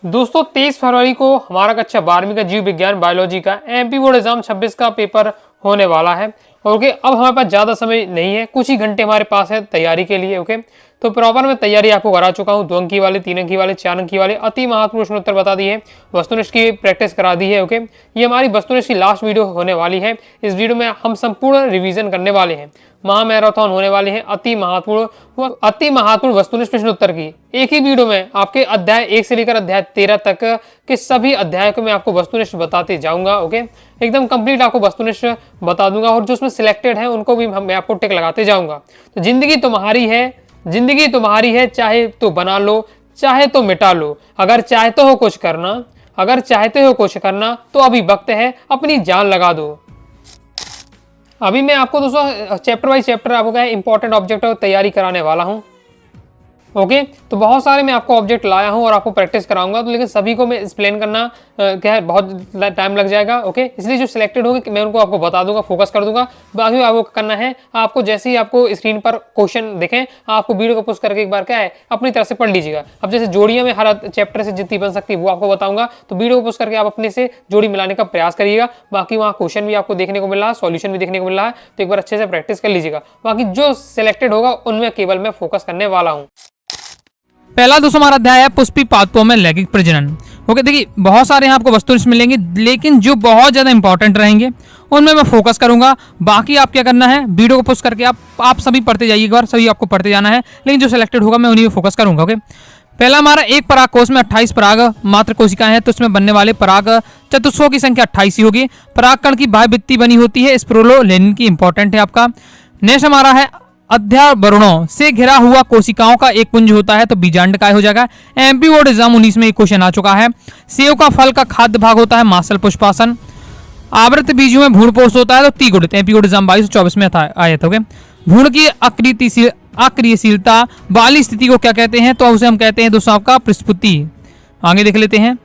दोस्तों 23 फरवरी को हमारा कक्षा 12वीं का जीव विज्ञान बायोलॉजी का एमपी बोर्ड एग्जाम 26 का पेपर होने वाला है। ओके, अब हमारे पास ज़्यादा समय नहीं है, कुछ ही घंटे हमारे पास है तैयारी के लिए। ओके, तो प्रॉपर मैं तैयारी आपको करा चुका हूँ। 2 अंकी वाले, 3 अंकी वाले, 4 अंकी वाले अति महत्वपूर्ण प्रश्न उत्तर बता दिए, वस्तुनिष्ठ की प्रैक्टिस करा दी है। ओके, ये हमारी वस्तुनिष्ठ की लास्ट वीडियो होने वाली है। इस वीडियो में हम संपूर्ण रिवीजन करने वाले हैं, महामैराथन होने वाले हैं अति महत्वपूर्ण वस्तुनिष्ठ प्रश्न उत्तर की। एक ही वीडियो में आपके अध्याय 1 से लेकर अध्याय 13 तक के सभी अध्यायों को मैं आपको वस्तुनिष्ठ बताते जाऊंगा। ओके, एकदम कंप्लीट आपको वस्तुनिष्ठ बता दूंगा और जो उसमें सिलेक्टेड है उनको भी मैं आपको टिक लगाते जाऊंगा। तो जिंदगी तुम्हारी है, चाहे तो बना लो, चाहे तो मिटा लो। अगर चाहते हो कुछ करना तो अभी वक्त है, अपनी जान लगा दो। अभी मैं आपको दोस्तों चैप्टर बाई चैप्टर आपको क्या है इंपॉर्टेंट ऑब्जेक्ट तैयारी कराने वाला हूं। ओके, तो बहुत सारे मैं आपको ऑब्जेक्ट लाया हूं और आपको प्रैक्टिस कराऊंगा, तो लेकिन सभी को मैं एक्सप्लेन करना क्या है बहुत टाइम लग जाएगा। ओके, इसलिए जो सिलेक्टेड होंगे मैं उनको आपको बता दूंगा, फोकस कर दूंगा। बाकी आपको करना है, आपको जैसे ही आपको स्क्रीन पर क्वेश्चन दिखें आपको वीडियो को पुश करके एक बार क्या है अपनी तरफ से पढ़ लीजिएगा। अब जैसे जोड़ियां में हर चैप्टर से जितनी बन सकती है वो आपको बताऊंगा, तो वीडियो को पुश करके आप अपने से जोड़ी मिलाने का प्रयास करिएगा। बाकी वहाँ क्वेश्चन भी आपको देखने को मिल रहा है, सॉल्यूशन भी देखने को मिल रहा है, तो एक बार अच्छे से प्रैक्टिस कर लीजिएगा। बाकी जो सिलेक्टेड होगा उनमें केवल मैं फोकस करने वाला हूँ। पहला दोस्तों हमारा अध्याय है पुष्पी पादपों में लैंगिक प्रजनन। ओके, देखिए बहुत सारे यहाँ आपको वस्तुनिष्ठ मिलेंगे, लेकिन जो बहुत ज़्यादा इंपॉर्टेंट रहेंगे उनमें मैं फोकस करूंगा। बाकी आप क्या करना है, वीडियो को पुश करके आप सभी पढ़ते जाइए, एक बार सभी आपको पढ़ते जाना है, लेकिन जो सिलेक्टेड होगा मैं उन्हीं में फोकस करूंगा। ओके, पहला हमारा एक पराग कोष में 28 पराग मात्र कोशिकाएं हैं, तो उसमें बनने वाले पराग चतुष्कों की संख्या 28 ही होगी। परागकण की बाह्य भित्ति बनी होती है स्प्रोलोलेनिन की, इंपॉर्टेंट है आपका। नेक्स्ट हमारा है अध्यावरणों से घिरा हुआ कोशिकाओं का एक पुंज होता है, तो बीजांड काय हो जाएगा। एमपी बोर्ड एग्जाम 19 में एक क्वेश्चन आ चुका है। सेव का फल का खाद्य भाग होता है मासल पुष्पासन। आवृत बीजों में भ्रूणपोष होता है, तो त्रिगुणित। एमपी बोर्ड एग्जाम 2224 में आया था। भ्रूण की अक्रियशीलता वाली स्थिति को क्या कहते हैं, तो उसे हम कहते हैं दोस्तों आपका प्रस्फुटी। आगे देख लेते हैं।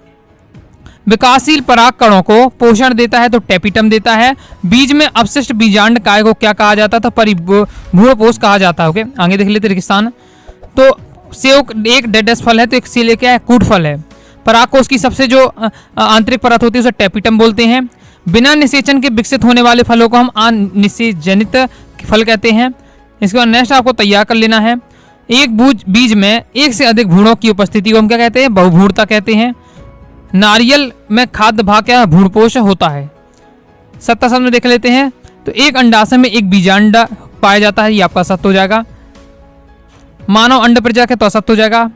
विकासशील पराग कणों को पोषण देता है, तो टेपिटम देता है। बीज में अवशिष्ट बीजांड काय को क्या कहा जाता था, परिभ्रूणपोष कहा जाता है। ओके, आगे देख लेते रेगिस्तान। तो सेव एक डेडस फल है, तो एक सीले क्या है, कूट फल है। परागकोश की सबसे जो आंतरिक परत होती है उसे टेपिटम बोलते हैं। बिना निषेचन के विकसित होने वाले फलों को हम अनिषेचनित फल कहते हैं। इसके बाद नेक्स्ट आपको तैयार कर लेना है। एक बीज में एक से अधिक भ्रूणों की उपस्थिति को हम क्या कहते हैं, बहुभ्रूणता कहते हैं। नारियल में खाद्य भाग क्या भ्रूणपोष होता है। 77 में देख लेते हैं। तो एक अंडाशय में एक बीजांड पाया जाता है, ये आपका सत्य हो जाएगा। मानव अंड प्रजा के तो सत्य हो जाएगा।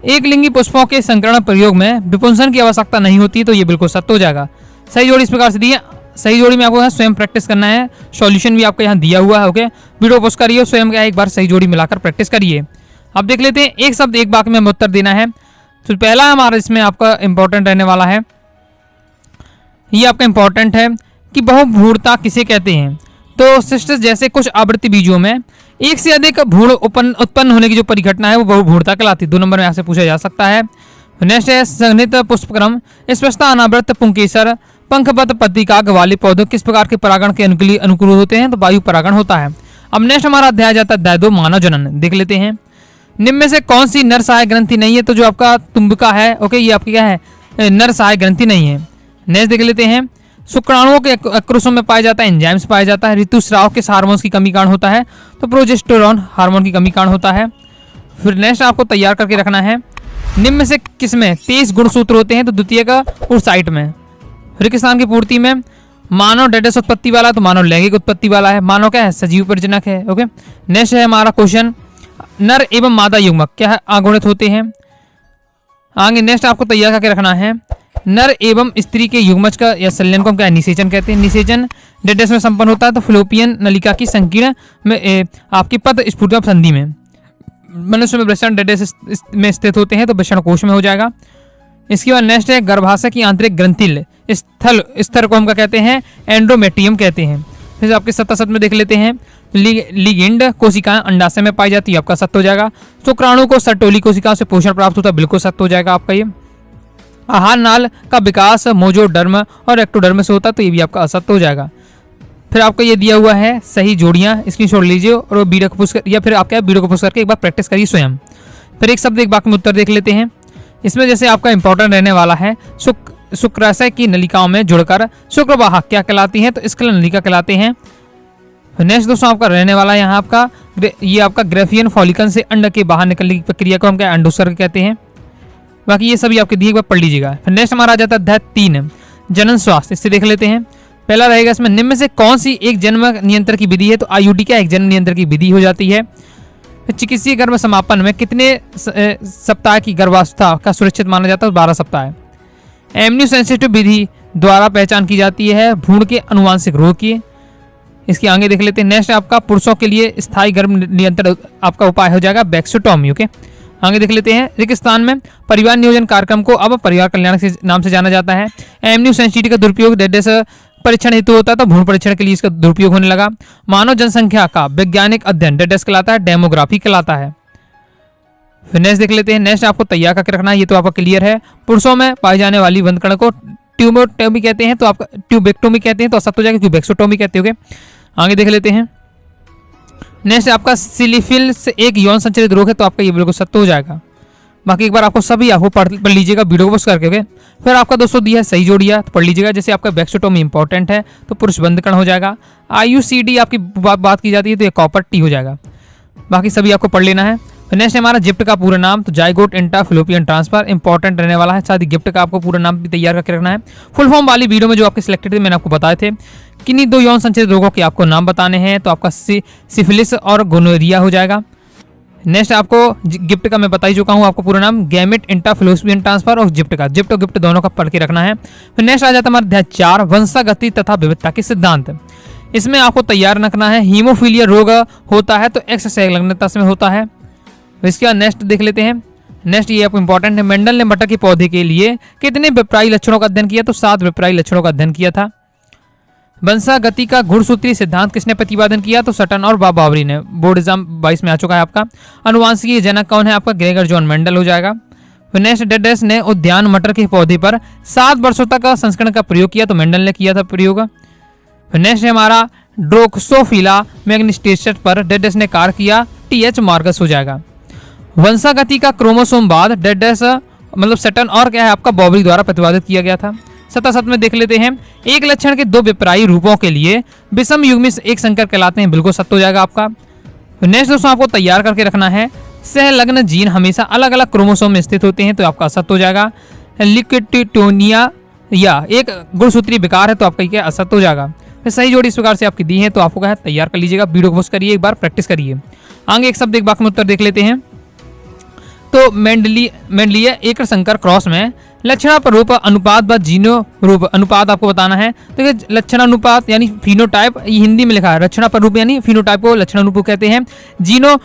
एक लिंगी पुष्पों के संकरण प्रयोग में विपुंसन की आवश्यकता नहीं होती, तो ये बिल्कुल सत्य हो जाएगा। सही जोड़ी इस प्रकार से दी है। सही जोड़ी में आपको स्वयं प्रैक्टिस करना है, सॉल्यूशन भी आपको यहाँ दिया हुआ है। ओके, वीडियो पोस्ट करिए, स्वयं क्या एक बार सही जोड़ी मिलाकर प्रैक्टिस करिए। अब देख लेते हैं, एक शब्द एक वाक्य में हमें उत्तर देना है। तो पहला हमारा इसमें आपका इंपॉर्टेंट रहने वाला है, ये आपका इंपॉर्टेंट है कि बहुभ्रूणता किसे कहते हैं। तो सिस्टस जैसे कुछ आवृत्ति बीजों में एक से अधिक भ्रूण उत्पन्न होने की जो परिघटना है वो बहुभ्रूणता कहलाती है। 2 नंबर में आपसे पूछा जा सकता है। नेक्स्ट है संघनित पुष्पक्रम। स्पष्टता अनावृत पुंकेसर पंखबद्ध पत्रिकाग्र वाले पौधों किस प्रकार के परागण के अनुकूल होते हैं, तो वायु परागण होता है। अब नेक्स्ट हमारा अध्याय जाता है अध्याय 2 मानव जनन। देख लेते हैं। निम्न में से कौन सी नर सहायक ग्रंथि नहीं है, तो जो आपका तुम्बिका है, ओके, ये आपकी क्या है, नर सहायक ग्रंथि नहीं है। नेक्स्ट देख लेते हैं। शुक्राणुओं के अक्रोशों में पाया जाता है, एंजाइम्स पाया जाता है। ऋतुस्राव के हार्मोन्स की कमी कारण होता है, तो प्रोजेस्टेरोन हार्मोन की कमी कारण होता है। फिर नेक्स्ट आपको तैयार करके रखना है। निम्न में से किसमें 23 गुणसूत्र होते हैं, तो द्वितीय का साइट में। रेगिस्तान की पूर्ति में मानव डेडस उत्पत्ति वाला, तो मानव लैंगिक उत्पत्ति वाला है। मानव क्या है, सजीव प्रजनक है। ओके, नेक्स्ट है हमारा क्वेश्चन, नर एवं मादा युग्मक क्या है, अगुणित होते हैं। आगे नेक्स्ट आपको तैयार करके रखना है। नर एवं स्त्री के युग्मज का या संलयन को हम क्या निषेचन कहते हैं। निषेचन डेडस में संपन्न होता है, तो फ्लोपियन नलिका की संकीर्ण में आपकी पद स्फुटता संधि में। मनुष्य में वृषण डेडस में स्थित होते हैं, तो वृषण कोश में हो जाएगा। इसके बाद नेक्स्ट है गर्भाशय की आंतरिक ग्रंथिल स्तर को हम क्या कहते हैं, एंडोमेट्रियम कहते हैं। फिर आपके 77 में देख लेते हैं। लिगेंड कोशिकाएं अंडाशय में पाई जाती है, आपका सत्य हो जाएगा। शुक्राणु को सर्टोली कोशिकाओं से पोषण प्राप्त होता है, बिल्कुल सत्य हो जाएगा आपका ये। आहार नाल का विकास मोजोडर्म और एक्टोडर्म से होता है, तो ये भी आपका असत्य हो जाएगा। फिर आपको ये दिया हुआ है सही जोड़ियां, स्क्रीनशॉट लीजिए और वीडियो को पुश कर या फिर आप क्या वीडियो को पुश करके एक बार प्रैक्टिस करिए स्वयं। फिर एक शब्द एक वाक्य में उत्तर देख लेते हैं। इसमें जैसे आपका इंपॉर्टेंट रहने वाला है शुक्राशय की नलिकाओं में जुड़कर शुक्रवाहक क्या कहलाती हैं, तो स्खलन नलिका कहलाते हैं। नेक्स्ट दोस्तों आपका रहने वाला है यहाँ आपका ये आपका ग्रेफियन फॉलिकन से अंड के बाहर निकलने की प्रक्रिया को हम क्या अंडोत्सर्ग कहते हैं। बाकी ये सभी आपके दिए एक बार पढ़ लीजिएगा। फिर नेक्स्ट हमारा आ जाता है अध्याय 3 जनन स्वास्थ्य, इससे देख लेते हैं। पहला रहेगा इसमें निम्न में से कौन सी एक जन्म नियंत्रण की विधि है, तो आईयूडी क्या एक जन्म नियंत्रण की विधि हो जाती है। चिकित्सीय गर्भ समापन में कितने सप्ताह की गर्भावस्था का सुरक्षित माना जाता है, 12 सप्ताह है। एमन्यू सेंसिटिव विधि द्वारा पहचान की जाती है भ्रूण के अनुवांशिक रोग की। इसके आगे देख लेते हैं। नेक्स्ट आपका पुरुषों के लिए स्थायी गर्भ नियंत्रण आपका उपाय हो जाएगा वैक्सोटॉमी। ओके, आगे देख लेते हैं। रेगिस्तान में परिवार नियोजन कार्यक्रम को अब परिवार कल्याण के नाम से जाना जाता है। एमन्यू सेंसिटिव का दुरुपयोग डेडेस परीक्षण हेतु होता है, तो भ्रूण परीक्षण के लिए इसका दुरुपयोग होने लगा। मानव जनसंख्या का वैज्ञानिक अध्ययन डेडेस कहलाता है, डेमोग्राफी कहलाता है। फिर नेक्स्ट देख लेते हैं। नेक्स्ट आपको तैयार करके रखना है, ये तो आपका क्लियर है। पुरुषों में पाई जाने वाली वंदकण को ट्यूबोटोमी कहते हैं, तो आपका ट्यूबेक्टोमी कहते हैं, तो असत्य हो जाएगा, ट्यूबेक्सोटोमी कहते होगे। आगे देख लेते हैं। नेक्स्ट आपका सिलिफिलिस एक यौन संचारित रोग है, तो आपका ये बिल्कुल सत्य हो जाएगा। बाकी एक बार आपको सभी आपको पढ़ लीजिएगा वीडियो को बस करके। ओके, फिर आपका दोस्तों दिया है सही जोड़िया, तो पढ़ लीजिएगा। जैसे आपका वैक्सोटोमी इंपॉर्टेंट है, तो पुरुष बंधकण हो जाएगा। IUCD आपकी बात की जाती है, तो ये कॉपर टी हो जाएगा। बाकी सभी आपको पढ़ लेना है। नेक्स्ट हमारा जिप्ट का पूरा नाम, तो जाइगोट इंट्राफिलोपियन ट्रांसफर इंपॉर्टेंट रहने वाला है। साथ ही गिफ्ट का आपको पूरा नाम भी तैयार करके रखना है। फुल फॉर्म वाली वीडियो में जो आपके सिलेक्टेड थे मैंने आपको बताए थे। किन्हीं 2 यौन संचारित रोगों के आपको नाम बताने हैं, तो आपका सिफिलिस और गोनोरिया हो जाएगा। नेक्स्ट आपको गिफ्ट का मैं बता ही चुका हूँ, आपको पूरा नाम गैमेट इंट्राफिलोपियन ट्रांसफर और जिप्ट का जिप्ट और गिफ्ट दोनों का पढ़ के रखना है। फिर नेक्स्ट आ जाता है हमारा अध्याय 4 वंशागति तथा विविधता के सिद्धांत। इसमें आपको तैयार रखना है। हीमोफीलिया रोग होता है तो एक्स संलग्नता में होता है। इसके बाद नेक्स्ट देख लेते हैं। नेक्स्ट ये आपको इंपॉर्टेंट है। मेंडल ने मटर के पौधे के लिए कितने विप्राई लक्षणों का अध्ययन किया, तो 7 विप्राई लक्षणों का अध्ययन किया था। वंशागति का गुणसूत्रीय सिद्धांत किसने प्रतिपादन किया, तो सटन और बावरी ने। बोर्ड एग्जाम 22 में आ चुका है आपका। अनुवांशिकीय जनक कौन है, आपका ग्रेगर जॉन मेंडल हो जाएगा। नेक्स्ट डेडेस ने उद्यान मटर के पौधे पर 7 वर्षों तक का संस्करण का प्रयोग किया, तो मेंडल ने किया था प्रयोग। नेक्स्ट हमारा ड्रोक्सोफिला मैग्निस्टेशन पर डेडेस ने कार्य किया, TH मार्गस हो जाएगा। वंशागति का क्रोमोसोमवाद डेडेस मतलब सटन और क्या है आपका बॉबरी द्वारा प्रतिपादित किया गया था। 77 में देख लेते हैं। एक लक्षण के 2 विपरीत रूपों के लिए विषम युग्मी एक संकर कहलाते हैं, बिल्कुल सत्य हो जाएगा आपका। नेक्स्ट दोस्तों आपको तैयार करके रखना है। सहलग्न जीन हमेशा अलग अलग क्रोमोसोम में स्थित होते हैं, तो आपका असत्य हो जाएगा। लिक्टिटोनिया या एक गुणसूत्रीय विकार है, तो आपका क्या असत्य हो जाएगा। फिर सही जोड़ी इस प्रकार से आपकी दी है, तो आपको क्या है तैयार कर लीजिएगा। वीडियो को पोस्ट करिए, एक बार प्रैक्टिस करिए। आगे एक शब्द एक वाक्य में उत्तर देख लेते हैं। तो मेंडलीय एक संकर क्रॉस में लक्षण रूप अनुपात व जीनो रूप अनुपात आपको बताना है। तो लक्षण अनुपात यानी फिनोटाइप, ये हिंदी में लिखा है। लक्षण रूप यानी फिनोटाइप को लक्षण अनुरूप कहते हैं। जीनो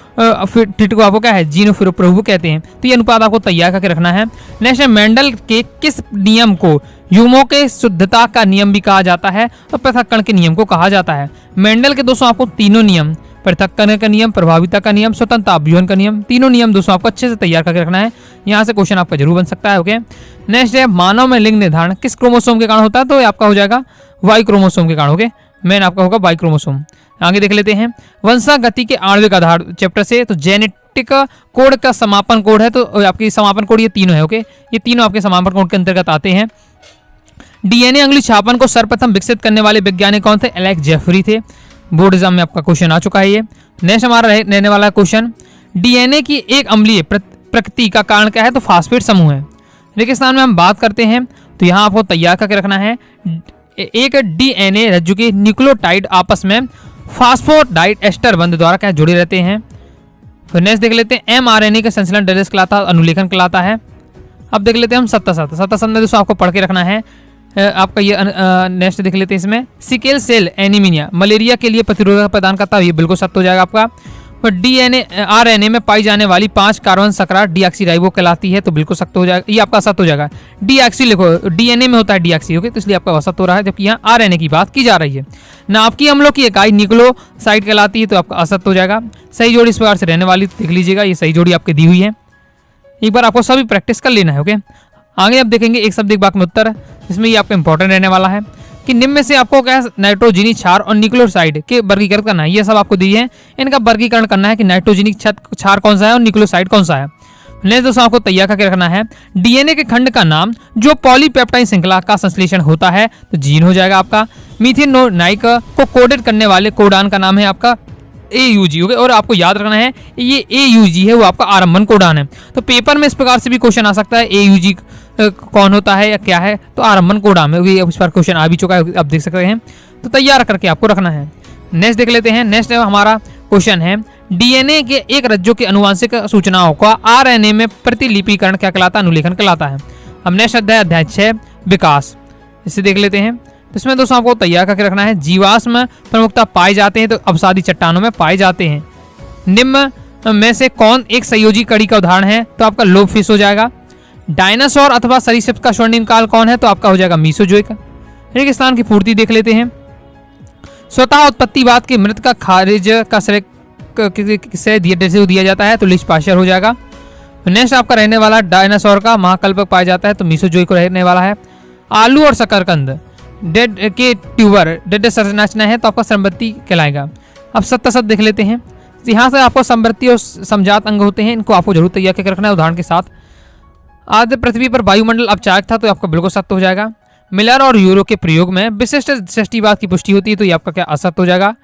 फिट को आपको क्या है जीनो प्रभु कहते हैं। तो ये अनुपात आपको तैयार करके रखना है। नेक्स्ट मेंडल के किस नियम को युग्मों के शुद्धता का नियम भी कहा जाता है और पृथक्करण के नियम को कहा जाता है। मेंडल के दोस्तों आपको तीनों नियम, पृथक्करण का नियम, प्रभाविता का नियम, स्वतंत्रता अभियोजन का नियम, तीनों नियम दोस्तों आपको अच्छे से तैयार करके रखना है। यहाँ से क्वेश्चन आपका जरूर बन सकता है। ओके, नेक्स्ट है मानव में लिंग निर्धारण किस क्रोमोसोम के कारण होता है, तो आपका हो जाएगा वाई क्रोमोसोम के कारण। ओके, मेन आपका होगा वाई क्रोमोसोम। आगे देख लेते हैं। वंशागति के आणविक आधार चैप्टर से, तो जेनेटिक कोड का समापन कोड है, तो आपकी समापन कोड ये तीनों है। ओके, ये तीनों आपके समापन कोड के अंतर्गत आते हैं। DNA अंगुली छापन को सर्वप्रथम विकसित करने वाले वैज्ञानिक कौन थे, एलेक्स जेफरी थे। बोर्ड एग्जाम में आपका क्वेश्चन आ चुका है ये। नेक्स्ट हमारा रहने वाला क्वेश्चन, DNA की एक अम्लीय प्रकृति का कारण क्या है, तो फास्फेट समूह है। रेगिस्तान में हम बात करते हैं, तो यहाँ आपको तैयार करके रखना है। एक DNA रज्जु के न्यूक्लियोटाइड आपस में फास्फोडाइड एस्टर बंध द्वारा क्या जुड़े रहते हैं। फिर नेक्स्ट देख लेते हैं। mRNA का संश्लेषण डेडेस कहलाता है, अनुलेखन कहलाता है। अब देख लेते हैं हम 77 में दोस्तों आपको पढ़ के रखना है। आपका ये नेक्स्ट देख लेते हैं। इसमें सिकेल सेल एनीमिया मलेरिया के लिए प्रतिरोधक प्रदान करता है, ये बिल्कुल सत्य हो जाएगा आपका। तो RNA में पाई जाने वाली 5 कार्बन संकरा डीऑक्सीराइबो कहलाती है, तो बिल्कुल सत्य हो जाएगा, ये आपका सत्य हो जाएगा। डीऑक्सी लिखो, DNA में होता है डीऑक्सी। ओके, तो इसलिए आपका सत्य हो रहा है, जबकि यहाँ RNA की बात की जा रही है। नाभिकीय अम्लों की इकाई न्यूक्लियोसाइड कहलाती है, तो आपका असत्य हो जाएगा। सही जोड़ी इस प्रकार से रहने वाली देख लीजिएगा, ये सही जोड़ी आपकी दी हुई है। एक बार आपको सभी प्रैक्टिस कर लेना है। ओके, आगे आप देखेंगे एक शब्द एक वाक्य में उत्तर, इसमें ये आपका इंपॉर्टेंट रहने वाला है कि निम्न में से आपको क्या नाइट्रोजनी क्षार और न्यूक्लियोसाइड के वर्गीकरण करना है। ये सब आपको दिए हैं, इनका वर्गीकरण करना है कि नाइट्रोजनी क्षार कौन सा है और न्यूक्लियोसाइड कौन सा है। नेक्स्ट दोस्तों आपको तैयार करके रखना है डीएनए के खंड का नाम जो पॉलीपेप्टाइड श्रृंखला का संश्लेषण होता है तो जीन हो जाएगा आपका। मीथेनोनाइक को कोडेड करने वाले कोडान का नाम है आपका AUG हो गया। और आपको याद रखना है ये AUG है वो आपका आरंभन कोडान है। तो पेपर में इस प्रकार से भी क्वेश्चन आ सकता है AUG कौन होता है या क्या है, तो आरंभन कोडान है। इस पर क्वेश्चन आ भी चुका है, आप देख सकते हैं। तो तैयार करके आपको रखना है। नेक्स्ट देख लेते हैं। नेक्स्ट हमारा क्वेश्चन है डीएनए के एक रज्जु की अनुवांशिक सूचनाओं का आरएनए में प्रतिलिपिकरण क्या कहलाता है, अनुलेखन कहलाता है। अब नेक्स्ट अध्याय 6 विकास, इसे देख लेते हैं। तो इसमें दोस्तों आपको तैयार करके रखना है जीवाश्म प्रमुखता पाए जाते हैं तो अवसादी चट्टानों में पाए जाते हैं। निम्न में से कौन एक संयोजी कड़ी का उदाहरण है, तो आपका लोब फिश हो जाएगा। डायनासोर अथवा सरीसृप का स्वर्णिम काल कौन है, तो आपका हो जाएगा मीसोजोइक। रेगिस्तान की पूर्ति देख लेते हैं। स्वतः उत्पत्तिवाद के मृत का खारिज का श्रेय दिया जाता है तो लिस्ट पाश्चर हो जाएगा। नेक्स्ट आपका रहने वाला डायनासोर का महाकल्पक पाया जाता है तो मीसोजोइक को रहने वाला है। आलू और शकरकंद डेड के ट्यूबर डेड संरचना है तो आपका संवृत्ति कहलाएगा। अब सत्तासत देख लेते हैं। यहाँ से आपको संवृत्ति और समजात अंग होते हैं, इनको आपको जरूर तैयार करके रखना है उदाहरण के साथ। आद्य पृथ्वी पर वायुमंडल अपचायक था तो आपका बिल्कुल सत्य हो जाएगा। मिलर और यूरो के प्रयोग में विशिष्ट सृष्टिवाद की पुष्टि होती है तो ये आपका क्या असत्य हो जाएगा।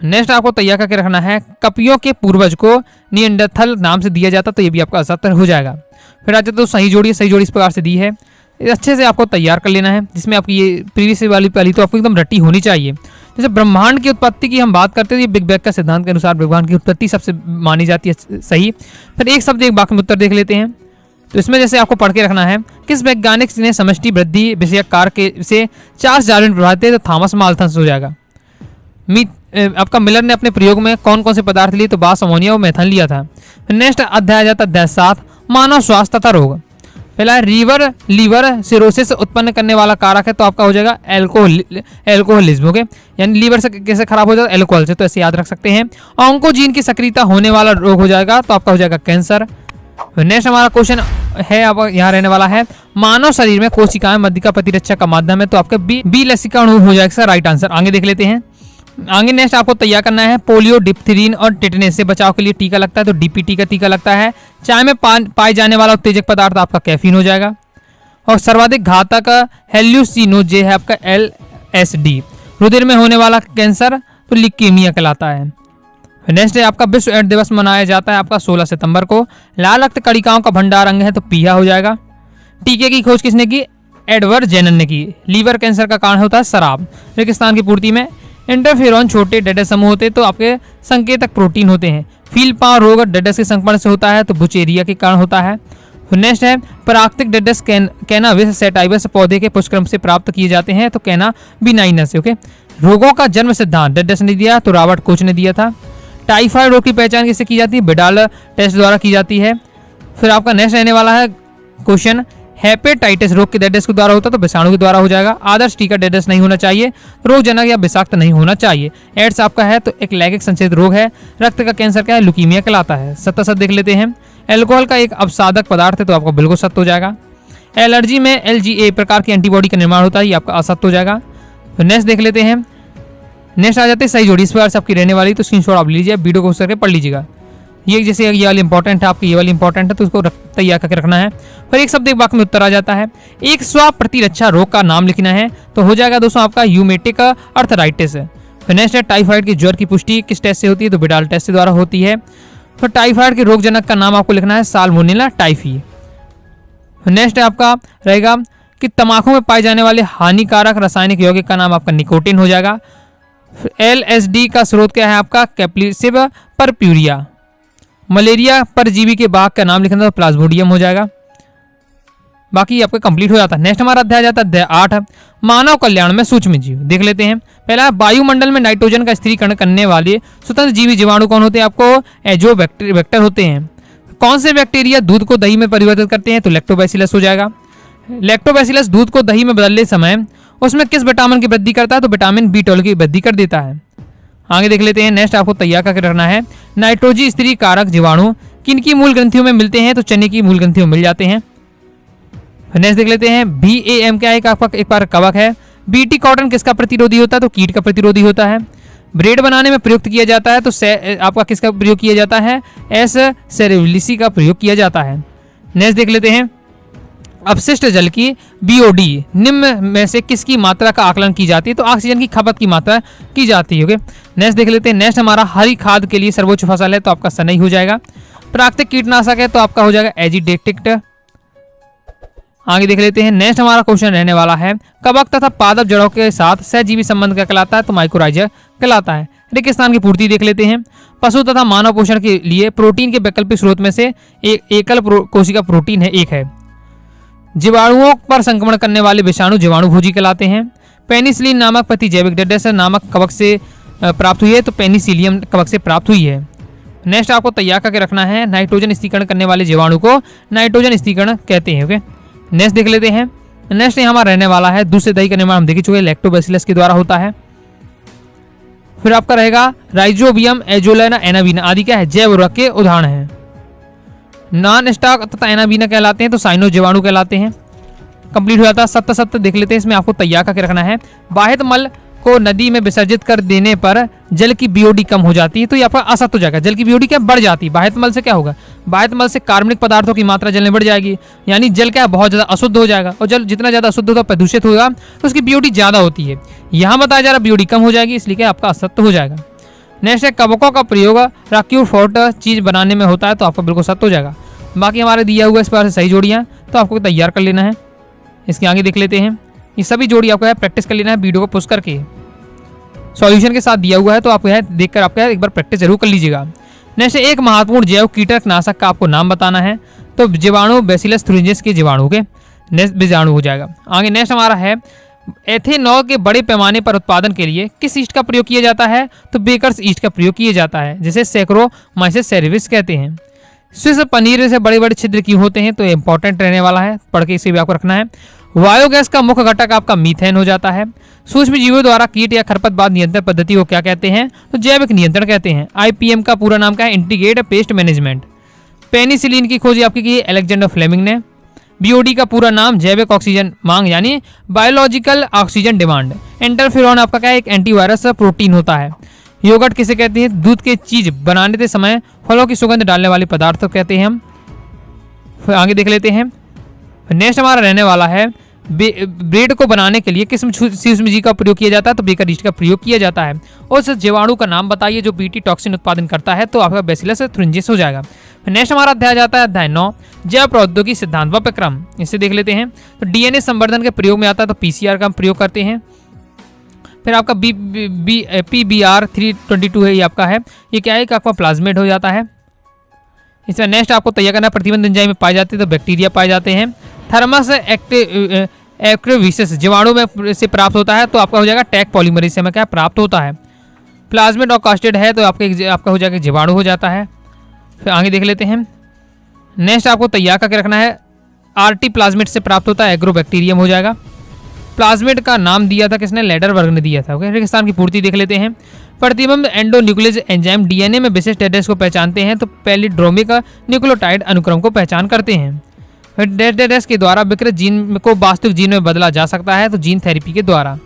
नेक्स्ट आपको तैयार करके रखना है कपियों के पूर्वज को निएंडरथल नाम से दिया जाता तो ये भी आपका असत्य हो जाएगा। फिर आ जाता तो सही जोड़ी इस प्रकार से दी है, अच्छे से आपको तैयार कर लेना है, जिसमें आपकी ये प्रीवियस वाली पहली तो आपको एकदम रटी होनी चाहिए। जैसे ब्रह्मांड की उत्पत्ति की हम बात करते हैं, ये बिग बैंग का सिद्धांत के अनुसार ब्रह्मांड की उत्पत्ति सबसे मानी जाती है सही। फिर एक शब्द एक वाक्य में उत्तर देख लेते हैं। तो इसमें जैसे आपको पढ़ के रखना है किस वैज्ञानिक ने समष्टि वृद्धि विषयक कार्य के से चार्ल्स डार्विन प्रभावित थे, तो थॉमस माल्थस हो जाएगा। आपका मिलर ने अपने प्रयोग में कौन कौन से पदार्थ लिए, तो बास अमोनिया और मेथन लिया था। नेक्स्ट अध्याय जाता अध्याय 7 मानव स्वास्थ्य तथा रोग। पहला लीवर सिरोसिस उत्पन्न करने वाला कारक है तो आपका हो जाएगा एल्कोहलिज्म। ओके, यानी लीवर से कैसे खराब हो जाएगा, एल्कोहल से, तो ऐसे याद रख सकते हैं। ऑन्कोजीन की सक्रियता होने वाला रोग हो जाएगा तो आपका हो जाएगा कैंसर। नेक्स्ट हमारा क्वेश्चन है अब यहाँ रहने वाला है मानव शरीर में कोशिकाएं मध्यिका प्रतिरक्षा का माध्यम है तो आपका बी लसिका अणु हो जाएगा राइट आंसर। आगे देख लेते हैं। आगे नेक्स्ट आपको तैयार करना है पोलियो, डिप्थीरिन और टेटनेस से बचाव के लिए टीका लगता है तो DPT का टीका लगता है। चाय में पाए जाने वाला उत्तेजक पदार्थ आपका कैफीन हो जाएगा। और सर्वाधिक घातक हेल्यूसिनोजे है आपका LSD। रुधिर में होने वाला कैंसर तो ल्यूकेमिया कहलाता है। नेक्स्ट है आपका विश्व एड्स दिवस मनाया जाता है आपका 16 सितंबर को। लाल रक्त कणिकाओं का भंडार अंग है तो पीहा हो जाएगा। टीके की खोज किसने की, एडवर्ड जेनर ने की। लीवर कैंसर का कारण होता है शराब। रेगिस्तान की पूर्ति में इंटरफेरॉन छोटे डेडस समूह होते तो आपके संकेतक प्रोटीन होते हैं। फील पाव रोग डेडस के संक्रमण से होता है तो बुचेरिया के कारण होता है। नेक्स्ट है प्राकृतिक डेडस कैनाबिस सैटाइवस पौधे के पुष्पक्रम से प्राप्त किए जाते हैं तो कैनाबिनाइनस। ओके, रोगों का जन्म सिद्धांत डेडस ने दिया तो रॉबर्ट कोच ने दिया था। टाइफाइड रोग की पहचान किससे की जाती है, बिडाल टेस्ट द्वारा की जाती है। फिर आपका नेक्स्ट रहने वाला है क्वेश्चन हेपेटाइटिस रोग के डेडस के द्वारा होता तो विषाणु के द्वारा हो जाएगा। आदर्श टीका डेडस नहीं होना चाहिए, रोगजनक या विषाक्त नहीं होना चाहिए। एड्स आपका है तो एक लैंगिक संचेत रोग है। रक्त का कैंसर क्या है, ल्यूकीमिया कहलाता है। सत्य देख लेते हैं। एल्कोहल का एक अवसादक पदार्थ है तो आपका बिल्कुल सत्य हो जाएगा। एलर्जी में LGA प्रकार की एंटीबॉडी का निर्माण होता है, ये आपका असत्य हो जाएगा। नेक्स्ट देख लेते हैं। नेक्स्ट आ जाते हैं सही जोड़ी, इस बार से आपकी रहने वाली तो स्क्रीनशॉट आप लीजिए, वीडियो को करके पढ़ लीजिएगा। ये जैसे ये वाली इंपॉर्टेंट है आपकी, ये वाली इंपॉर्टेंट है तो उसको तैयार करके रखना है। फिर एक शब्द एक वाक्य में उत्तर आ जाता है। एक स्व प्रतिरक्षा रोग का नाम लिखना है तो हो जाएगा दोस्तों आपका यूमेटिक अर्थराइटिस। फिर नेक्स्ट है टाइफाइड की ज्वर की पुष्टि किस टेस्ट से होती है, तो बिडाल टेस्ट द्वारा होती है। फिर टाइफाइड के रोगजनक का नाम आपको लिखना है साल्मोनेला टाइफी। नेक्स्ट है आपका रहेगा कि तंबाकू में पाए जाने वाले हानिकारक रासायनिक यौगिक का नाम आपका निकोटिन हो जाएगा। LSD का स्रोत क्या है आपका कैप्लिसिब परप्यूरिया। मलेरिया परजीवी के बाघ का नाम लिखना तो प्लाज्मोडियम हो जाएगा। बाकी आपका कंप्लीट हो जाता है। नेक्स्ट हमारा अध्याय जाता है अध्याय 8 मानव कल्याण में सूक्ष्म जीव। देख लेते हैं। पहला वायुमंडल में नाइट्रोजन का स्थिरीकरण करने वाले स्वतंत्र जीवी जीवाणु कौन होते हैं, आपको एजो वेक्टर होते हैं। कौन से बैक्टीरिया दूध को दही में परिवर्तित करते हैं, तो लैक्टोबैसिलस हो जाएगा। लैक्टोबैसिलस दूध को दही में बदलने समय उसमें किस विटामिन की वृद्धि करता है, तो विटामिन B12 की वृद्धि कर देता है। आगे देख लेते हैं। नेक्स्ट आपको तैयार करके रखना है नाइट्रोजी स्त्री कारक जीवाणु किनकी मूल ग्रंथियों में मिलते हैं, तो चने की मूल ग्रंथियों में मिल जाते हैं। नेक्स्ट देख लेते हैं। BAM क्या है, आपका एक बार कवक है। BT कॉटन किसका प्रतिरोधी होता है, तो कीट का प्रतिरोधी होता है। ब्रेड बनाने में प्रयुक्त किया जाता है तो आपका किसका प्रयोग किया जाता है, एस सेरेविलिसी का प्रयोग किया जाता है। नेक्स्ट देख लेते हैं, अपशिष्ट जल की बीओडी निम्न में से किसकी मात्रा का आकलन की जाती है, तो ऑक्सीजन की खपत की मात्रा की जाती है। ओके, नेक्स्ट देख लेते हैं, नेक्स्ट हमारा हरी खाद के लिए सर्वोच्च फसल है तो आपका सनई हो जाएगा। प्राकृतिक कीटनाशक है तो आपका हो जाएगा एजिडेक्टिक। आगे देख लेते हैं, नेक्स्ट हमारा क्वेश्चन रहने वाला है, कवक तथा पादप जड़ों के साथ सहजीवी संबंध क्या कहलाता है, तो माइकोराइजा कहलाता है। रेगिस्तान की पूर्ति देख लेते हैं, पशु तथा मानव पोषण के लिए प्रोटीन के वैकल्पिक स्रोत में से एकल कोशिका प्रोटीन है एक है। जीवाणुओं पर संक्रमण करने वाले विषाणु जीवाणु भोजी कहलाते हैं। पेनिसिलिन नामक प्रतिजैविक डेडेस नामक कवक से प्राप्त हुई है तो पेनिसिलियम कवक से प्राप्त हुई है। नेक्स्ट आपको तैयार करके रखना है, नाइट्रोजन स्थिरीकरण करने वाले जीवाणु को नाइट्रोजन स्थिरीकरण कहते हैं। ओके, नेक्स्ट देख लेते हैं, नेक्स्ट यहाँ हमारा रहने वाला है दूध से दही का निर्माण हम देख चुके हैं, लैक्टोबैसिलस के द्वारा होता है। फिर आपका रहेगा राइजोबियम, एजोलेना, एनाबीना आदि क्या है, जैव उर्वरक के उदाहरण हैं। नॉन स्टॉक तथा एनाबीना कहलाते हैं तो साइनो जीवाणु कहलाते हैं। कंप्लीट हो जाता है। सत्य देख लेते हैं, इसमें आपको तैयार करके रखना है, बाह्य मल को नदी में विसर्जित कर देने पर जल की बीओडी कम हो जाती है तो ये आपका असत्य हो जाएगा। जल की बीओडी क्या बढ़ जाती है, बाह्य मल से क्या होगा, बाह्य मल से कार्बनिक पदार्थों की मात्रा जल में बढ़ जाएगी, यानी जल क्या बहुत ज्यादा अशुद्ध हो जाएगा, और जल जितना ज्यादा अशुद्ध होगा प्रदूषित होगा तो उसकी बीओडी ज्यादा होती है। यहाँ बताया जा रहा बीओडी कम हो जाएगी, इसलिए क्या आपका असत्य हो जाएगा। नेक्स्ट है, कवकों का प्रयोग राक्यू फोर्ट चीज बनाने में होता है तो आपका बिल्कुल सत्य हो जाएगा। बाकी हमारे दिया हुआ इस पर सही जोड़ियाँ तो आपको तैयार कर लेना है। इसके आगे देख लेते हैं, ये सभी जोड़ी आपको प्रैक्टिस कर लेना है, वीडियो को पुश करके सॉल्यूशन के साथ दिया हुआ है तो आपको देखकर आपको एक बार प्रैक्टिस जरूर कर लीजिएगा। नेक्स्ट एक महत्वपूर्ण जैव कीटनाशक का आपको नाम बताना है तो जीवाणु बैसिलस थ्यूरिंजिस के जीवाणु के नेक्स्ट बीजाणु हो जाएगा। आगे नेक्स्ट हमारा है, एथेनॉल के बड़े पैमाने पर उत्पादन के लिए किस ईस्ट का प्रयोग किया जाता है, तो बेकर्स ईस्ट का प्रयोग किया जाता है जिसे सैक्रोमाइसिस सेरेविस कहते हैं। स्विस पनीर से बड़े बड़े छिद्र क्यों होते हैं, तो इंपॉर्टेंट रहने वाला है, पढ़ के इसे भी आपको रखना है। बायोगैस का मुख्य घटक आपका मीथेन हो जाता है। सूक्ष्म जीवों द्वारा कीट या खरपतवार नियंत्रण पद्धति को क्या कहते हैं, तो जैविक नियंत्रण कहते हैं। आईपीएम का पूरा नाम क्या है, इंटीग्रेटेड पेस्ट मैनेजमेंट। पेनिसिलिन की खोज आपकी की है अलेक्जेंडर फ्लेमिंग ने। बीओडी का पूरा नाम जैविक ऑक्सीजन मांग यानी बायोलॉजिकल ऑक्सीजन डिमांड। इंटरफेरॉन आपका क्या है, एक एंटीवायरस प्रोटीन होता है। योगर्ट किसे कहते हैं, दूध के चीज बनाने के समय फलों की सुगंध डालने वाले पदार्थ कहते हैं हम। फिर आगे देख लेते हैं, नेक्स्ट हमारा रहने वाला है, ब्रेड को बनाने के लिए किस सूक्ष्म जीव का प्रयोग किया जाता है, तो बेकर यीस्ट का प्रयोग किया जाता है। उस जीवाणु का नाम बताइए जो बीटी टॉक्सिन उत्पादन करता है, तो आपका बैसिलस थ्यूरिंजिस हो जाएगा। नेक्स्ट हमारा अध्याय जाता है अध्याय 9, जैव प्रौद्योगिकी सिद्धांत व प्रक्रम। इसे देख लेते हैं, तो डीएनए संवर्धन के प्रयोग में आता है तो पीसीआर का हम प्रयोग करते हैं। फिर आपका PBR 322 है, ये आपका है, ये क्या है कि आपका प्लाज्मेट हो जाता है। इसमें नेक्स्ट आपको तैयार करना है, प्रतिबंध एंजाइम में पाए जाते हैं तो बैक्टीरिया पाए जाते हैं। थर्मस एक्टिविसिस जीवाणु में से प्राप्त होता है तो आपका हो जाएगा टैग पॉलीमरेज से हमें क्या प्राप्त होता है। प्लाज्मेट और कास्टेड है तो आपका हो जाएगा जीवाणु हो जाता है। फिर आगे देख लेते हैं, नेक्स्ट आपको तैयार करके रखना है, आरटी प्लाज्मेट से प्राप्त होता है एग्रोबैक्टीरियम हो जाएगा। प्लाज्मेट का नाम दिया था किसने, लेडरबर्ग ने दिया था। ओके, रेगिस्तान की पूर्ति देख लेते हैं, प्रतिबंध एंडोन्यूक्लियस एंजाइम डीएनए में विशिष्ट एड्रेस को पहचानते हैं तो पैलिड्रोमिक न्यूक्लियोटाइड अनुक्रम को पहचान करते हैं। डेडेस के द्वारा विकृत जीन को वास्तविक जीन में बदला जा सकता है तो जीन थेरेपी के द्वारा।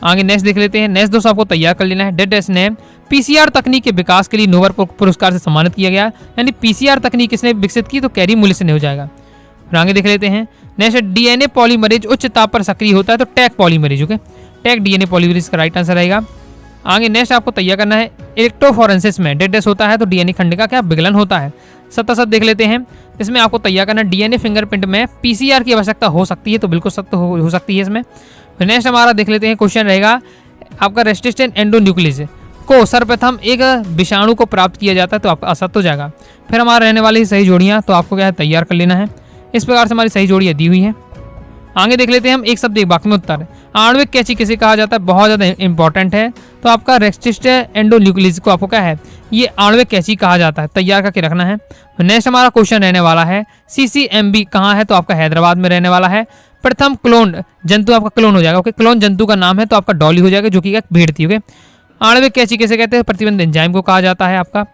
आगे नेक्स्ट देख लेते हैं, नेक्स्ट दोस्तों आपको तैयार कर लेना है, डेडेस ने पीसीआर तकनीक के विकास के लिए नोबेल पुरस्कार से सम्मानित किया गया, यानी पीसीआर तकनीक किसने विकसित की, तो कैरी मुलिस ने हो जाएगा। फिर आगे देख लेते हैं, नेक्स्ट डीएनए पॉलीमरेज उच्च ताप पर सक्रिय होता है तो tag polymerase. Okay, tag DNA polymerase का राइट आंसर रहेगा। आगे नेक्स्ट आपको तैयार करना है, इलेक्ट्रोफोरेंसिस में डेडेस होता है तो डीएनए खंड का क्या विगलन होता है। सत्य देख लेते हैं, इसमें आपको तैयार करना है, डीएनए फिंगरप्रिंट में पीसीआर की आवश्यकता हो सकती है तो बिल्कुल सत्य हो सकती है इसमें। नेक्स्ट हमारा देख लेते हैं, क्वेश्चन रहेगा आपका रेस्ट्रिक्टेड एंडोन्यूक्लियस को सर्वप्रथम एक विषाणु को प्राप्त किया जाता है तो आपका असत्य हो जाएगा। फिर हमारा रहने वाली सही जोड़ियाँ तो आपको क्या है तैयार कर लेना है। इस प्रकार से हमारी सही जोड़ियाँ दी हुई है। आगे देख लेते हैं हम, एक शब्द एक वाक्य में उत्तर। आणविक कैंची किसे कहा जाता है, बहुत ज़्यादा इंपॉर्टेंट है, तो आपका रेस्ट्रिक्टेड एंडोन्यूक्लियस को आपको क्या है, ये आणविक कैंची कहा जाता है, तैयार करके रखना है। नेक्स्ट हमारा क्वेश्चन रहने वाला है, CCMB कहाँ है, तो आपका हैदराबाद में रहने वाला है। प्रथम क्लोन जंतु आपका क्लोन हो जाएगा। ओके, क्लोन जंतु का नाम है तो आपका डॉली हो जाएगा जो कि भेड़ थी। ओके, आणविक कैंची किसे कहते हैं, प्रतिबंध एंजाइम को कहा जाता है आपका।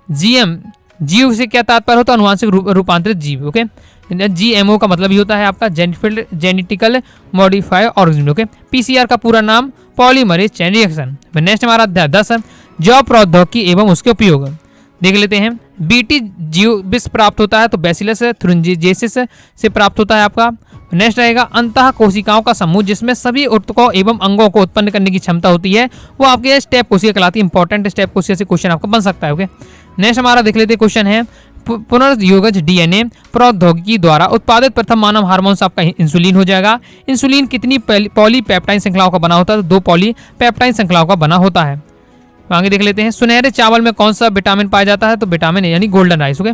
GM जीव से क्या तात्पर्य होता है, अनुवांशिक रूपांतरित जीव। ओके, GMO का मतलब ही होता है आपका genetical modified organism. Okay, PCR का पूरा नाम पॉलीमरेज चेन रिएक्शन। नेक्स्ट हमारा अध्याय 10 जैव प्रौद्योगिकी एवं उसके उपयोग देख लेते हैं। बीटी जीव विष प्राप्त होता है तो बैसिलस थ्रिंजिजेसिस से प्राप्त होता है आपका। नेक्स्ट रहेगा अंतः कोशिकाओं का समूह जिसमें सभी ऊतकों एवं अंगों को उत्पन्न करने की क्षमता होती है, वो आपके स्टेप कोशिका कहलाती है। इंपॉर्टेंट स्टेप कोशिका से क्वेश्चन आपका बन सकता है। ओके, नेक्स्ट हमारा देख लेते हैं क्वेश्चन है पुनर्योगज डीएनए प्रौद्योगिकी द्वारा उत्पादित प्रथम मानव हार्मोन आपका इंसुलिन हो जाएगा। इंसुलिन कितनी पॉलीपेप्टाइड श्रृंखलाओं का बना होता है? तो 2 पॉलीपेप्टाइड श्रृंखलाओं का बना होता है। आगे देख लेते हैं सुनहरे चावल में कौन सा विटामिन पाया जाता है? तो विटामिन ए यानी गोल्डन राइस। ओके,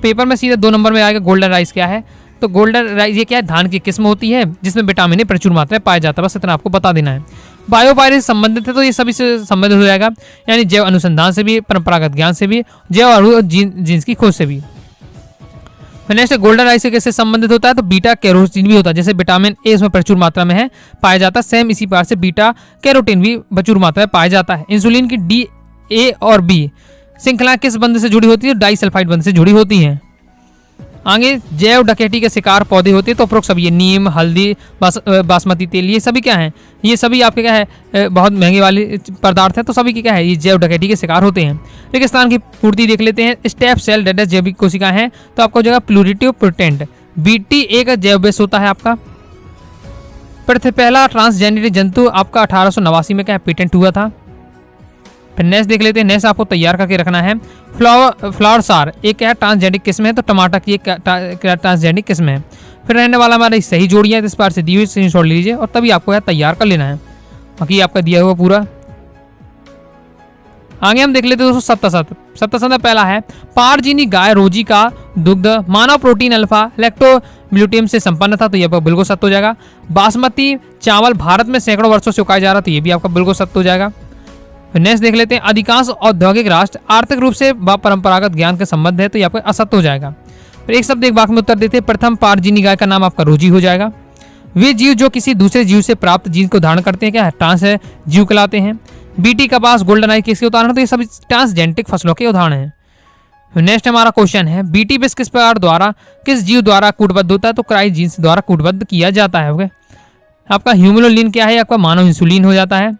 पेपर में सीधे 2 नंबर में आएगा गोल्डन राइस क्या है। तो गोल्डन राइस ये क्या है? धान की किस्म होती है जिसमें विटामिन ए प्रचुर मात्रा में पाया जाता है। बस इतना आपको बता देना है। बायोवायरस से संबंधित है तो ये सभी से संबंधित हो जाएगा, यानी जैव अनुसंधान से भी, परंपरागत ज्ञान से भी, जैव और जीन्स की खोज से भी। नेक्स्ट गोल्डन राइस से कैसे संबंधित होता है? तो बीटा कैरोटीन भी होता है, जैसे विटामिन ए इसमें प्रचुर मात्रा में है पाया जाता है, सेम इसी प्रकार से बीटा कैरोटीन भी प्रचुर मात्रा में पाया जाता है। इंसुलिन की डी ए और बी श्रृंखला किस बंध से जुड़ी होती है? डाइसल्फाइड बंध से जुड़ी होती हैं। आगे जैव डकैती के शिकार पौधे होते हैं तो उपरोक्त सभी ये नीम, हल्दी, बासमती तेल ये सभी क्या हैं? ये सभी आपके क्या है? बहुत महंगे वाले पदार्थ हैं, तो सभी की क्या है? ये जैव डकैती के शिकार होते हैं। रेगिस्तान की पूर्ति देख लेते हैं। स्टेप सेल डेड जैविक कोशिका है तो आपको जगह प्लूरिटिव प्रोटेंट बीटी एक जैव बेस होता है आपका। पहला ट्रांसजेनिक जंतु आपका 1889 में क्या है? पेटेंट हुआ था। फिर नेक्स्ट देख लेते हैं। नेक्स्ट आपको तैयार करके रखना है। फ्लावर सार एक क्या है? ट्रांसजेनिक किस्म है, तो टमाटर की एक ट्रांसजेनिक किस्म है। फिर रहने वाला हमारी सही जोड़ियाँ इस बार से दी हुई स्क्रीनशॉट लीजिए और तभी आपको यह तैयार कर लेना है, बाकी आपका दिया हुआ पूरा। आगे हम देख लेते हैं दोस्तों सप्तसंध पहला है पारजीनी गाय रोजी का दुग्ध मानव प्रोटीन अल्फा लैक्टोब्यूटेम से संपन्न था, तो यह आपका बिल्कुल सत्य हो जाएगा। बासमती चावल भारत में सैकड़ों वर्षों से उगाया जा रहा, तो ये भी आपका बिल्कुल सत्य हो जाएगा। नेक्स्ट देख लेते हैं अधिकांश औद्योगिक राष्ट्र आर्थिक रूप से परंपरागत ज्ञान के संबंध है, तो ये आपका असत्य हो जाएगा। फिर एक शब्द एक वाक्य में उत्तर देते हैं। प्रथम पारजीनी गाय का नाम आपका रोजी हो जाएगा। वे जीव जो किसी दूसरे जीव से प्राप्त जीन को धारण करते हैं क्या है? ट्रांस जीव कहलाते हैं। बीटी कपास गोल्डन राइस किसके उदाहरण है? तो ये सभी ट्रांसजेनिक फसलों के उदाहरण हैं। नेक्स्ट हमारा क्वेश्चन है बीटी बेस किस प्रकार द्वारा किस जीव द्वारा कूटबद्ध होता है? तो क्राइस जीन्स द्वारा कूटबद्ध किया जाता है। ओके, आपका ह्यूमुलोलिन क्या है? आपका मानव इंसुलिन हो जाता है।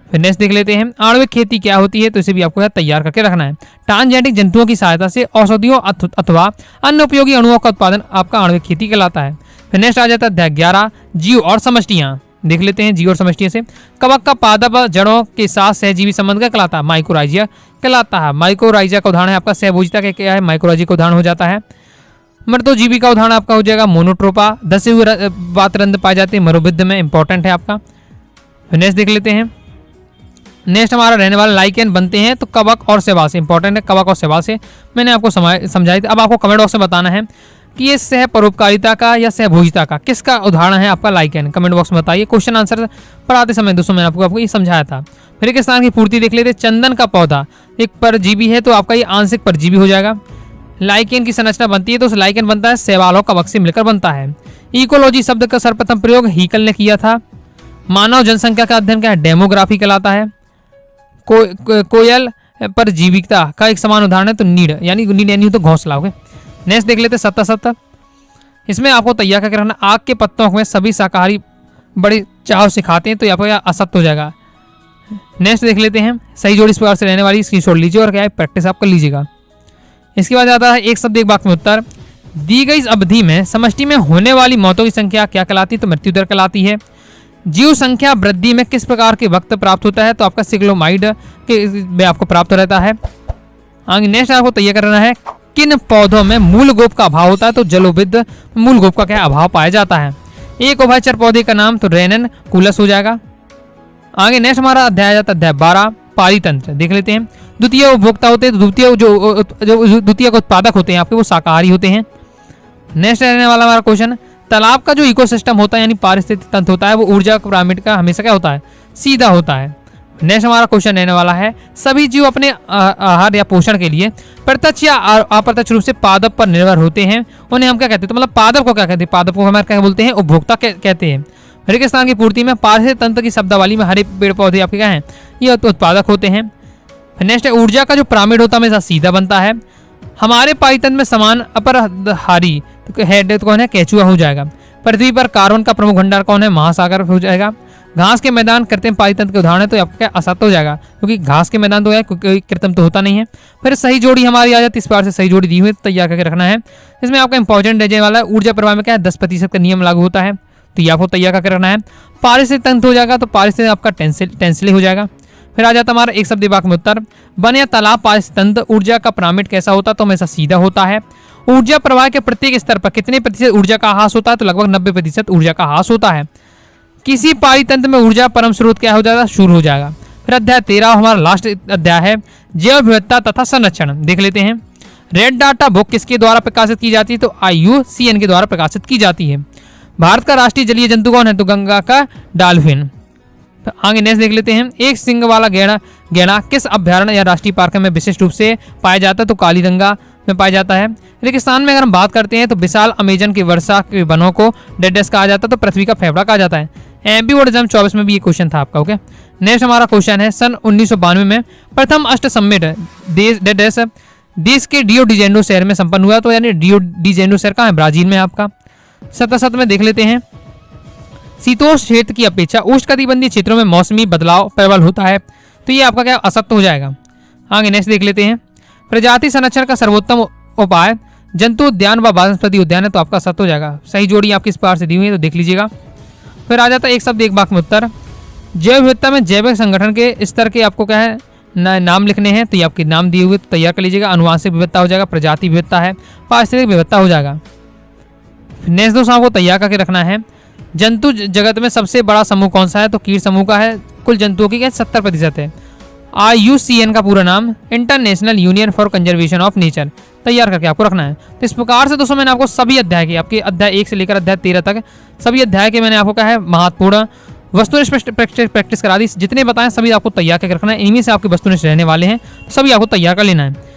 फिर नेक्स्ट देख लेते हैं आणविक खेती क्या होती है? तो इसे भी आपको तैयार करके रखना है। ट्रांसजेनिक जंतुओं की सहायता से औषधियों अथवा अन्य उपयोगी अणुओं का उत्पादन आपका आणविक खेती कहलाता है। फिर नेक्स्ट आ जाता है अध्याय 11 जीव और समष्टियां। देख लेते हैं जीव और समष्टियों से। कवक का पादप जड़ों के साथ सहजीवी संबंध का कहलाता है? माइकोराइजिया कहलाता है। माइकोराइजिया का उदाहरण है आपका सहभोजिता का क्या है? माइकोराइजिया का उदाहरण हो जाता है। मृतोजीवी का उदाहरण आपका हो जाएगा मोनोट्रोपा। 10 बातरंद पाए जाते हैं मरुभिद्ध में, इंपॉर्टेंट है आपका। नेक्स्ट देख लेते हैं। नेक्स्ट हमारा रहने वाला लाइकेन बनते हैं तो कवक और शैवाल से, इंपॉर्टेंट है कवक और शैवाल से, मैंने आपको समझाई थी। अब आपको कमेंट बॉक्स में बताना है कि ये सह परोपकारिता का या सहभोजिता का किसका उदाहरण है आपका लाइकेन। कमेंट बॉक्स में बताइए। क्वेश्चन आंसर पढ़ाते समय दोस्तों मैंने आपको ये समझाया था। फिर एक स्थान की पूर्ति देख लेते। चंदन का पौधा एक परजीवी है तो आपका ये आंशिक परजीवी हो जाएगा। लाइकेन की संरचना बनती है तो लाइकेन बनता है शैवाल और कवक से मिलकर बनता है। इकोलॉजी शब्द का सर्वप्रथम प्रयोग हीकल ने किया था। मानव जनसंख्या का अध्ययन क्या है? डेमोग्राफी कहलाता है। कोयल पर जीविकता का एक समान उदाहरण है तो नीड यानी तो घोंसला। ओके, नेक्स्ट देख लेते 77। इसमें आपको तैयार करके रखना आग के पत्तों में सभी शाकाहारी बड़े चाव से खाते हैं, तो यहाँ पर असत्य हो जाएगा। नेक्स्ट देख लेते हैं सही जोड़ी इस प्रकार से रहने वाली, स्क्रीनशॉट लीजिए और क्या है प्रैक्टिस आप कर लीजिएगा। इसके बाद आता है एक शब्द एक वाक्य में उत्तर। दी गई अवधि में समष्टि में होने वाली मौतों की संख्या क्या कहलाती है? तो मृत्यु दर कहलाती है। जीव संख्या वृद्धि में किस प्रकार के वक्त प्राप्त होता है? तो आपका सिग्लोमाइड के में आपको प्राप्त रहता है। आगे नेक्स्ट आपको तैयार करना है किन पौधों में मूल गोप का अभाव होता है? तो जलोविद मूल गोप का क्या अभाव पाया जाता है। एक उभयचर पौधे का नाम तो रेनन कूलस हो जाएगा। आगे नेक्स्ट हमारा अध्याय जाता है अध्याय 12 पारितंत्र। देख लेते हैं। द्वितीय उपभोक्ता होते हैं तो द्वितीय उत्पादक होते हैं आपके वो शाकाहारी होते हैं। नेक्स्ट रहने वाला हमारा क्वेश्चन तालाब का जो इकोसिस्टम होता है यानी पारिस्थितिक तंत्र होता है वो ऊर्जा पिरामिड का हमेशा क्या होता है? सीधा होता है। नेक्स्ट हमारा क्वेश्चन रहने वाला है सभी जीव अपने आहार या पोषण के लिए प्रत्यक्ष या अप्रत्यक्ष रूप से पादप पर निर्भर होते हैं। उन्हें हम क्या कहते हैं? तो मतलब पादप को क्या कहते हैं? पादप को हमारे क्या बोलते हैं? उपभोक्ता कहते हैं। रेगिस्तान की पूर्ति में पारिस्थितिक तंत्र की शब्दावली में हरे पेड़ पौधे आपके क्या हैं? ये उत्पादक होते हैं। नेक्स्ट है ऊर्जा का जो पिरामिड होता है हमेशा सीधा बनता है। हमारे पारितंत्र में समान अपरहारी हेड कौन है? केचुआ हो जाएगा। पृथ्वी पर कार्बन का प्रमुख भंडार कौन है? महासागर हो जाएगा। घास के मैदान कृत्रिम पारितंत्र के उदाहरण है, तो आपका क्या असत्य हो जाएगा, क्योंकि घास के मैदान तो है, कोई कृत्रिम तो होता नहीं है। फिर सही जोड़ी हमारी आ जाती है, इस बार से सही जोड़ी दी हुई है, तैयार करके रखना है। इसमें आपका इंपॉर्टेंट रहने वाला है ऊर्जा प्रवाह में क्या है 10% का नियम लागू होता है, तो ये आपको तैयार करके रखना है। पारिस्थितिक तंत्र हो जाएगा, तो पारिस्थितिक आपका टेंसिल हो जाएगा। फिर आ जाता हमारा एक शब्द वाक्य में उत्तर, वन या तालाब पारिस्थितिक तंत्र ऊर्जा का पिरामिड कैसा होता है, तो हमेशा सीधा होता है। ऊर्जा प्रवाह के प्रत्येक स्तर पर कितने प्रतिशत ऊर्जा का ह्रास होता है, तो लगभग 90% ऊर्जा का ह्रास होता है। किसी पारितंत्र में ऊर्जा परम स्रोत क्या हो जाएगा, शुरू हो जाएगा। फिर अध्याय 13 हमारा लास्ट अध्याय है, जैव विविधता तथा संरक्षण। देख लेते हैं। रेड डाटा बुक किसके द्वारा प्रकाशित की जाती है, तो IUCN के द्वारा प्रकाशित की जाती है। भारत का राष्ट्रीय जलीय जंतु कौन है, तो गंगा का डॉल्फिन। तो आगे नेक्स्ट देख लेते हैं। एक सिंग वाला गैंडा किस अभ्यारण्य या राष्ट्रीय पार्क में विशिष्ट रूप से पाया जाता है, तो कालीरंगा में पाया जाता है। रेगिस्तान में अगर हम बात करते हैं तो विशाल अमेजन की वर्षा के वनों को डेडेस कहा जाता है, तो पृथ्वी का फेफड़ा कहा जाता है। MP बोर्ड एग्जाम 24 में भी ये क्वेश्चन था आपका। ओके, नेक्स्ट हमारा क्वेश्चन है, सन 1992 में प्रथम अष्ट समिट देश के रियो डी जेनेरो शहर में संपन्न हुआ, तो यानी रियो डी जेनेरो शहर कहाँ है, ब्राजील में आपका। 77 में देख लेते हैं। शीतोष्ण क्षेत्र की अपेक्षा उष्णकटिबंधीय क्षेत्रों में मौसमी बदलाव प्रबल होता है, तो ये आपका क्या असत्य हो जाएगा। आगे नेक्स्ट देख लेते हैं। प्रजाति संरक्षण का सर्वोत्तम उपाय जंतु उद्यान व वनस्पति उद्यान है, तो आपका असत्य हो जाएगा। सही जोड़ी आपकी इस पार से दी हुई है, तो देख लीजिएगा। फिर आ जाता है एक शब्द एक वाक्य में उत्तर, जैव विविधता में जैविक संगठन के स्तर के आपको क्या है नाम लिखने हैं, तो ये आपके नाम दिए हुए, तो तैयार कर लीजिएगा। अनुवांशिक विविधता हो जाएगा, प्रजाति विविधता है, पारिस्थितिक विविधता हो जाएगा। नेक्स्ट दोस्तों आपको तैयार करके रखना है, जंतु जगत में सबसे बड़ा समूह कौन सा है, तो कीट समूह का है। कुल जंतुओं की क्या 70% है। IUCN का पूरा नाम international union for conservation of nature, तैयार करके आपको रखना है। तो इस प्रकार से दोस्तों मैंने आपको सभी अध्याय के, आपके अध्याय 1 से लेकर अध्याय 13 तक सभी अध्याय के मैंने आपको कहा है महत्वपूर्ण वस्तुनिष्ठ प्रैक्टिस करा दी। जितने बताएं सभी आपको तैयार करके रखना है, इनमें से आपके वस्तुनिष्ठ रहने वाले हैं, सभी आपको तैयार कर लेना है।